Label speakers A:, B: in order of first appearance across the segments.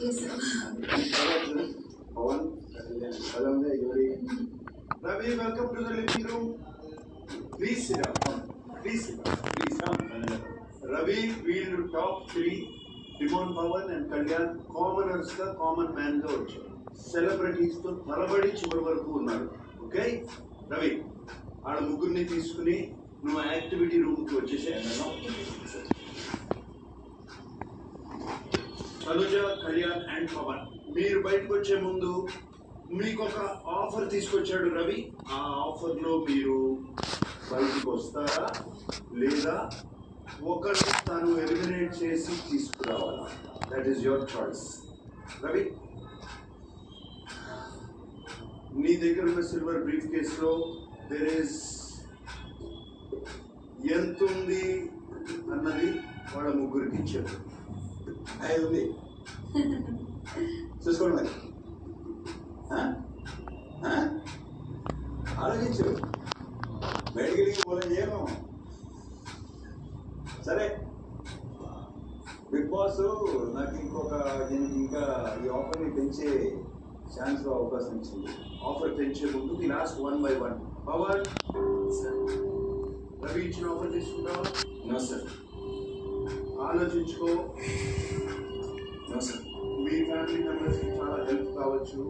A: Yes, sir.
B: Pawan, Ravi, welcome to the living room. Please sit down. Please sit down. Please come. Ravi, we'll top 3. Timon, Pawan and Kalyan, commoners the common man ga vacharu. Celebrities to tharabadi chivari varaku unnaru. Okay? Ravi, ఆడ ముగ్గురిని తీసుకుని నువ్వు activity రూమ్కి వచ్చేసేయను. Tanuja, Kalyan and Pawan, మీరు బయటకు వచ్చే ముందు మీకు ఒక ఆఫర్ తీసుకొచ్చాడు రవి. ఆ ఆఫర్లో మీరు బయటకు వస్తారా లేదా ఒకరు తను ఎలిమినేట్ చేసి తీసుకురావాలా? That is your choice. Ravi, నీ దగ్గర ఉన్న సిల్వర్ బ్రీఫ్ కేసులో దేర్ ఈస్ ఎంత ఉంది అన్నది వాళ్ళ ముగ్గురికి ఇచ్చారు. అది ఉంది చూసుకోండి. మరి ఆలోచించు, బయటికి పోలే ఏమో. సరే బిగ్ బాస్ నాకు దీనికి ఇంకా ఈ ఆఫర్ని పెంచే ఛాన్స్ అవకాశం ఇచ్చింది. ఆఫర్ పెంచే ముందు వి లాస్ట్ 1 by 1. పవన్, రవి ఇచ్చిన ఆఫర్ తీసుకుంటావా? No sir. ఆలోచించుకో. No sir. మీ ఫ్యామిలీ మెంబర్స్కి చాలా హెల్ప్ కావచ్చు.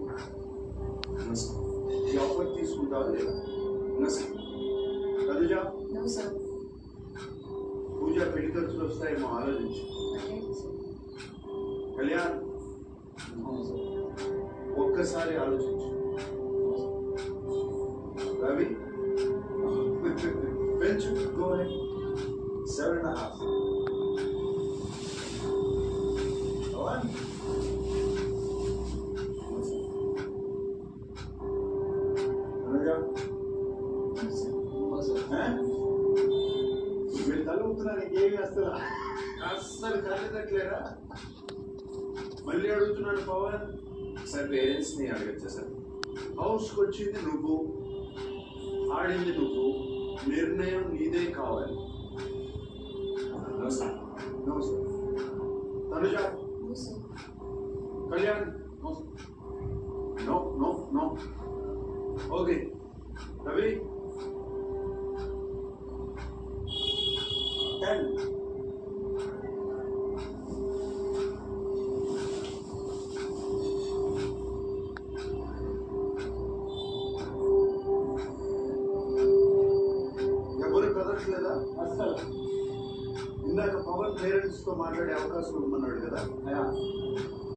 B: No sir. ఈ ఆఫర్ తీసుకుంటావా లేదా? No sir. Tanuja?
A: No, sir.
B: Pooja పెళ్లి ఖర్చులు వస్తాయేమో ఆలోచించు. కళ్యాణ్? ఒక్కసారి ఆలోచించు. రవి? పెంచు. Go ahead. 7.5. One. మీరు తలుపుతున్నారు, నీకేమి వస్తుందా? అస్సలు కలగట్లేరా? మళ్ళీ అడుగుతున్నాడు పవన్.
C: సార్ పేరెంట్స్ని అడగచ్చా సార్?
B: హౌస్కి వచ్చింది నువ్వు, ఆడింది నువ్వు, నిర్ణయం నీదే కావాలి.
C: No sir.
B: No sir. Tanuja?
A: No, sir.
B: Kalyan? No no no. Okay Ravi? 10. ఎవరు కదట్లేదా? అస్సలు. ఇందాక పవన్ పేరెంట్స్తో మాట్లాడే అవకాశం ఇవ్వమన్నాడు కదా.